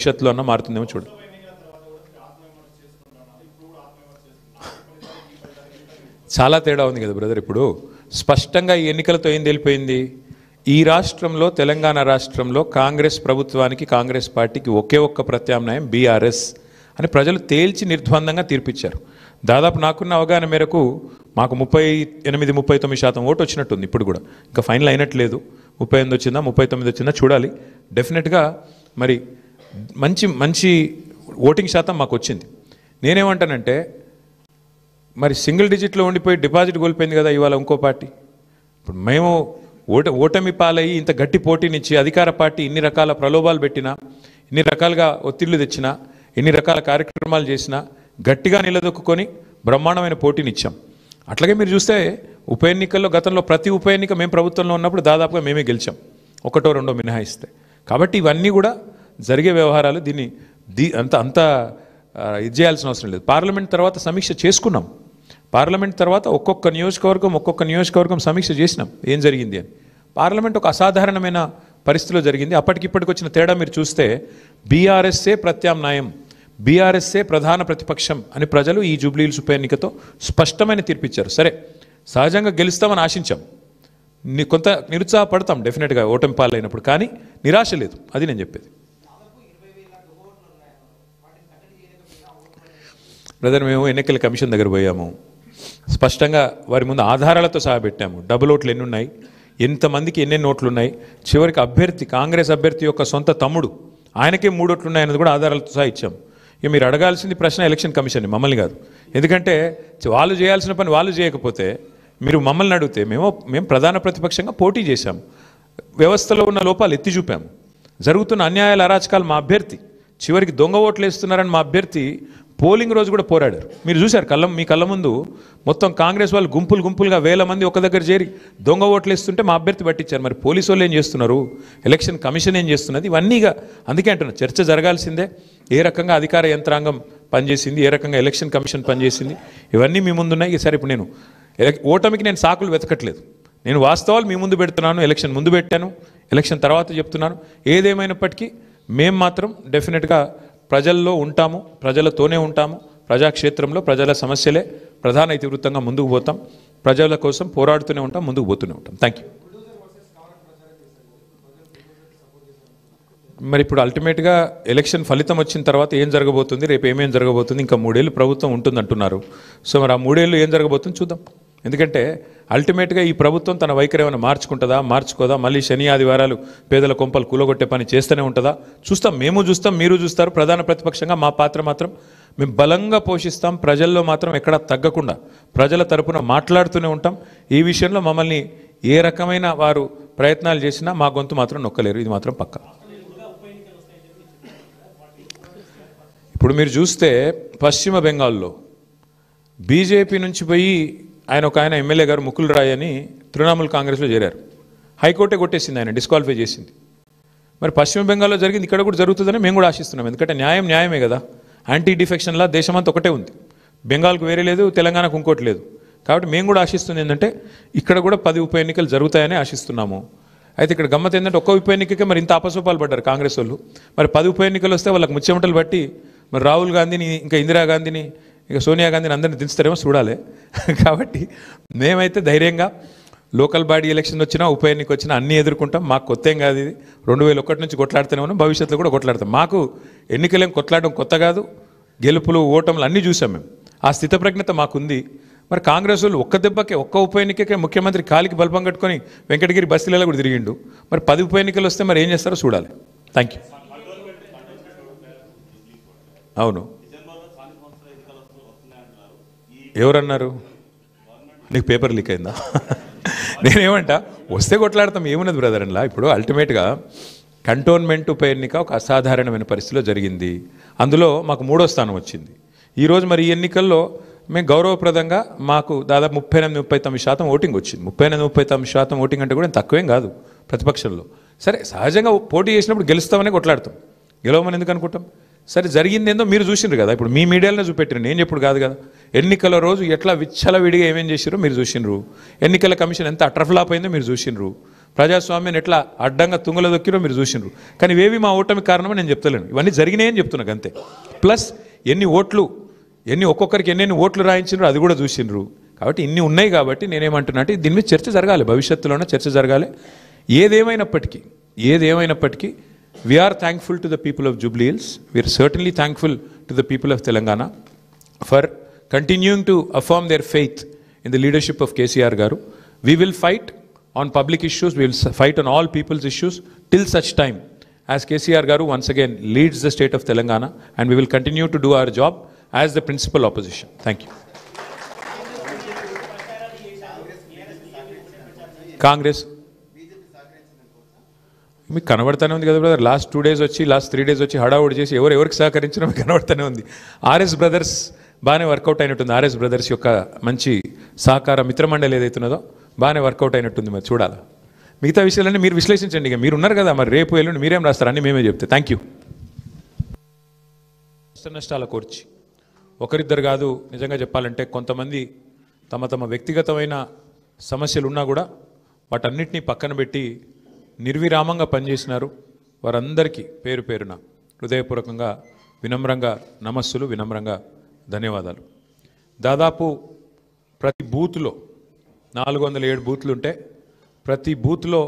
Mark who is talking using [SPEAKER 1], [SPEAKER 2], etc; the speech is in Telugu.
[SPEAKER 1] భవిష్యత్తులో అన్న మారుతుందేమో చూడండి. చాలా తేడా ఉంది కదా బ్రదర్. ఇప్పుడు స్పష్టంగా ఈ ఎన్నికలతో ఏం తెలిపోయింది, ఈ రాష్ట్రంలో తెలంగాణ రాష్ట్రంలో కాంగ్రెస్ ప్రభుత్వానికి కాంగ్రెస్ పార్టీకి ఒకే ఒక్క ప్రత్యామ్నాయం బీఆర్ఎస్ అని ప్రజలు తేల్చి నిర్ద్వందంగా తీర్పిచ్చారు. దాదాపు నాకున్న అవగాహన మేరకు మాకు 38-39% ఓటు వచ్చినట్టుంది. ఇప్పుడు కూడా ఇంకా ఫైనల్ అయినట్లేదు. 38 వచ్చిందా 39 వచ్చిందా చూడాలి. డెఫినెట్గా మరి మంచి ఓటింగ్ శాతం మాకు వచ్చింది. నేనేమంటానంటే మరి సింగిల్ డిజిట్లో ఉండిపోయి డిపాజిట్ కోల్పోయింది కదా ఇవాళ ఇంకో పార్టీ. ఇప్పుడు మేము ఓటమి పాలయ్యి ఇంత గట్టి పోటీనిచ్చి అధికార పార్టీ ఇన్ని రకాల ప్రలోభాలు పెట్టినా, ఇన్ని రకాలుగా ఒత్తిళ్లు తెచ్చినా, ఎన్ని రకాల కార్యక్రమాలు చేసినా గట్టిగా నిలదొక్కుని బ్రహ్మాండమైన పోటీనిచ్చాం. అట్లాగే మీరు చూస్తే ఉప ఎన్నికల్లో గతంలో ప్రతి ఉప ఎన్నిక మేము ప్రభుత్వంలో ఉన్నప్పుడు దాదాపుగా మేమే గెలిచాం, ఒకటో రెండో మినహాయిస్తే. కాబట్టి ఇవన్నీ కూడా జరిగే వ్యవహారాలు. దీన్ని అంత ఇది చేయాల్సిన అవసరం లేదు. పార్లమెంట్ తర్వాత సమీక్ష చేసుకున్నాం. పార్లమెంట్ తర్వాత ఒక్కొక్క నియోజకవర్గం సమీక్ష చేసినాం ఏం జరిగింది అని. పార్లమెంట్ ఒక అసాధారణమైన పరిస్థితిలో జరిగింది. అప్పటికిప్పటికి వచ్చిన తేడా మీరు చూస్తే బీఆర్ఎస్ఏ ప్రత్యామ్నాయం, బీఆర్ఎస్ఏ ప్రధాన ప్రతిపక్షం అని ప్రజలు ఈ జూబ్లీహిల్స్ ఉప ఎన్నికతో స్పష్టమైన తీర్పిచ్చారు. సరే, సహజంగా గెలుస్తామని ఆశించాం, కొంత నిరుత్సాహపడతాం డెఫినెట్గా ఓటమి పాలైనప్పుడు, కానీ నిరాశ లేదు. అది నేను చెప్పేది. బ్రదర్, మేము ఎన్నికల కమిషన్ దగ్గర పోయాము, స్పష్టంగా వారి ముందు ఆధారాలతో సహా పెట్టాము. డబుల్ ఓట్లు ఎన్ని ఉన్నాయి, ఎంతమందికి ఎన్నెన్ని ఓట్లు ఉన్నాయి, చివరికి కాంగ్రెస్ అభ్యర్థి యొక్క సొంత తమ్ముడు ఆయనకే 3 ఓట్లు ఉన్నాయన్నది కూడా ఆధారాలతో సహా ఇచ్చాము. ఇక మీరు అడగాల్సింది ప్రశ్న ఎలక్షన్ కమిషన్ని, మమ్మల్ని కాదు. ఎందుకంటే వాళ్ళు చేయాల్సిన పని వాళ్ళు చేయకపోతే మీరు మమ్మల్ని అడిగితే మేము ప్రధాన ప్రతిపక్షంగా పోటీ చేశాము, వ్యవస్థలో ఉన్న లోపాలు ఎత్తి చూపాము, జరుగుతున్న అన్యాయాల అరాచకాలు మా అభ్యర్థి, చివరికి దొంగ ఓట్లు వేస్తున్నారని మా అభ్యర్థి పోలింగ్ రోజు కూడా పోరాడారు. మీరు చూశారు మీ కళ్ళ ముందు మొత్తం కాంగ్రెస్ వాళ్ళు గుంపులుగా 1000 మంది ఒక దగ్గర చేరి దొంగ ఓట్లు వేస్తుంటే మా అభ్యర్థి పట్టించారు. మరి పోలీసు వాళ్ళు ఏం చేస్తున్నారు, ఎలక్షన్ కమిషన్ ఏం చేస్తున్నది, ఇవన్నీగా అందుకే అంటున్నా చర్చ జరగాల్సిందే. ఏ రకంగా అధికార యంత్రాంగం పనిచేసింది, ఏ రకంగా ఎలక్షన్ కమిషన్ పనిచేసింది, ఇవన్నీ మీ ముందున్నాయి. సరే, ఇప్పుడు నేను ఓటమికి నేను సాకులు వెతకట్లేదు, నేను వాస్తవాలు మీ ముందు పెడుతున్నాను. ఎలక్షన్ ముందు పెట్టాను, ఎలక్షన్ తర్వాత చెప్తున్నాను. ఏదేమైనప్పటికీ మేము మాత్రం డెఫినెట్గా ప్రజల్లో ఉంటాము, ప్రజలతోనే ఉంటాము. ప్రజాక్షేత్రంలో ప్రజల సమస్యలే ప్రధాన ఇతివృత్తంగా ముందుకు పోతాం, ప్రజల కోసం పోరాడుతూనే ఉంటాం, ముందుకు పోతూనే ఉంటాం. Thank you. మరి ఇప్పుడు అల్టిమేట్గా ఎలక్షన్ ఫలితం వచ్చిన తర్వాత ఏం జరగబోతుంది, రేపు ఏమేం జరగబోతుంది, ఇంకా 3 ఏళ్ళు ప్రభుత్వం ఉంటుంది అంటున్నారు. సో మరి ఆ 3 ఏళ్ళు ఏం జరగబోతుంది చూద్దాం. ఎందుకంటే అల్టిమేట్గా ఈ ప్రభుత్వం తన వైఖరి ఏమైనా మార్చుకోదా, మళ్ళీ శని ఆదివారాలు పేదల కొంపలు కూలగొట్టే పని చేస్తూనే ఉంటుందా చూస్తాం. మేము చూస్తాం, మీరు చూస్తారు. ప్రధాన ప్రతిపక్షంగా మా పాత్ర మాత్రం మేము బలంగా పోషిస్తాం. ప్రజల్లో మాత్రం ఎక్కడా తగ్గకుండా ప్రజల తరపున మాట్లాడుతూనే ఉంటాం. ఈ విషయంలో మమ్మల్ని ఏ రకమైన వారు ప్రయత్నాలు చేసినా మా గొంతు మాత్రం నొక్కలేరు, ఇది మాత్రం పక్కా. ఇప్పుడు మీరు చూస్తే పశ్చిమ బెంగాల్లో బీజేపీ నుంచి పోయి ఒక ఆయన ఎమ్మెల్యే గారు ముకుల్ రాయ్ అని తృణమూల్ కాంగ్రెస్లో చేరారు. హైకోర్టే కొట్టేసింది, ఆయన డిస్క్వాలిఫై చేసింది. మరి పశ్చిమ బెంగాల్లో జరిగింది, ఇక్కడ కూడా జరుగుతుందని మేము కూడా ఆశిస్తున్నాం. ఎందుకంటే న్యాయమే కదా. యాంటీ డిఫెక్షన్లా దేశమంతా ఒకటే ఉంది, బెంగాల్కు వేరే లేదు, తెలంగాణకు ఇంకోటి లేదు. కాబట్టి మేము కూడా ఆశిస్తుంది ఏంటంటే ఇక్కడ కూడా 10 ఉప ఎన్నికలు జరుగుతాయని ఆశిస్తున్నాము. అయితే ఇక్కడ గమ్మత్ ఏంటంటే ఒక్క ఉప ఎన్నికకే మరి ఇంత అపసోపాలు పడ్డారు కాంగ్రెస్ వాళ్ళు. మరి 10 ఉప ఎన్నికలు వస్తే వాళ్ళకి ముచ్చెమటలు బట్టి మరి రాహుల్ గాంధీని, ఇంకా ఇందిరాగాంధీని, ఇక సోనియా గాంధీని అందరినీ దించుతారేమో చూడాలి. కాబట్టి మేమైతే ధైర్యంగా లోకల్ బాడీ ఎలక్షన్ వచ్చినా ఉప ఎన్నిక వచ్చినా అన్నీ ఎదుర్కొంటాం. మాకు కొత్త ఏం కాదు, ఇది 2001 నుంచి కొట్లాడుతూనే ఉన్నాం, భవిష్యత్తులో కూడా కొట్లాడతాం. మాకు ఎన్నికలేం కొట్లాడడం కొత్త కాదు, గెలుపులు ఓటములు అన్నీ చూసాం మేము. ఆ స్థితప్రజ్ఞత మాకుంది. మరి కాంగ్రెస్ వాళ్ళు ఒక్క దెబ్బకే ఒక్క ఉప ఎన్నికకే ముఖ్యమంత్రి కాలికి బల్పం కట్టుకొని వెంకటగిరి బస్తీలలో కూడా తిరిగిండు. మరి 10 ఉప ఎన్నికలు వస్తే మరి ఏం చేస్తారో చూడాలి. Thank you. అవును, ఎవరన్నారు? నీకు పేపర్ లీక్ అయిందా? నేనేమంటా, వస్తే కొట్లాడతాం, ఏమున్నది బ్రదర్ అలా. ఇప్పుడు అల్టిమేట్గా కంటోన్మెంట్ ఉప ఎన్నిక ఒక అసాధారణమైన పరిస్థితిలో జరిగింది. అందులో మాకు 3వ స్థానం వచ్చింది. ఈరోజు మరి ఈ ఎన్నికల్లో మేము గౌరవప్రదంగా మాకు దాదాపు 38-39% ఓటింగ్ వచ్చింది. 38-39% ఓటింగ్ అంటే కూడా తక్కువేం కాదు ప్రతిపక్షంలో. సరే, సహజంగా పోటీ చేసినప్పుడు గెలుస్తామనే కొట్లాడతాం, గెలవమని ఎందుకు అనుకుంటాం? సరే, జరిగింది ఏందో మీరు చూసిండ్రు కదా, ఇప్పుడు మీ మీడియాలోనే చూపెట్టారు, నేను చెప్పుడు కాదు కదా. ఎన్నికల రోజు ఎట్లా విచ్చలవిడిగా ఏమేం చేసిరో మీరు చూసిండ్రు, ఎన్నికల కమిషన్ ఎంత అట్రఫ్లాప్ అయిందో మీరు చూసిండ్రు. ప్రజాస్వామ్యాన్ని ఎట్లా అడ్డంగా తుంగలో దొక్కిరో మీరు చూసినారు. కానీ ఇవేవి మా ఓటమి కారణమని నేను చెప్తలేను, ఇవన్నీ జరిగినాయని చెప్తున్నాను అంతే. ప్లస్ ఒక్కొక్కరికి ఎన్ని ఓట్లు రాయించినారో అది కూడా చూసినారు. కాబట్టి ఇన్ని ఉన్నాయి కాబట్టి నేనేమంటున్నా అంటే దీని మీద చర్చ జరగాలి, భవిష్యత్తులోనే చర్చ జరగాలి. ఏదేమైనప్పటికీ we are thankful to the people of Jubilee Hills, we are certainly thankful to the people of Telangana for continuing to affirm their faith in the leadership of KCR garu. We will fight on public issues, we will fight on all people's issues till such time as KCR garu once again leads the state of Telangana, and we will continue to do our job as the principal opposition. Thank you. Congress మీకు కనబడతానే ఉంది కదా బ్రదర్, లాస్ట్ 3 days వచ్చి హడావుడి చేసి ఎవరికి సహకరించినా మీకు కనబడతానే ఉంది. ఆర్ఎస్ బ్రదర్స్ బాగానే వర్కౌట్ అయినట్టుంది, ఆర్ఎస్ బ్రదర్స్ యొక్క మంచి సహకార మిత్రమండలి ఏదైతున్నదో బాగానే వర్కౌట్ అయినట్టుంది. మరి చూడాలి, మిగతా విషయాలన్నీ మీరు విశ్లేషించండి. ఇక మీరు ఉన్నారు కదా, మరి రేపు ఎల్లుండి మీరేం రాస్తారు అన్నీ మేమే చెప్తే. Thank you. నష్టాల కోర్చి ఒకరిద్దరు కాదు, నిజంగా చెప్పాలంటే కొంతమంది తమ వ్యక్తిగతమైన సమస్యలు ఉన్నా కూడా వాటన్నిటినీ పక్కన పెట్టి నిర్విరామంగా పనిచేసినారు. వారందరికీ పేరు పేరున హృదయపూర్వకంగా వినమ్రంగా నమస్సులు, వినమ్రంగా ధన్యవాదాలు. దాదాపు ప్రతి బూత్లో 407 బూత్లు ఉంటే ప్రతి బూత్లో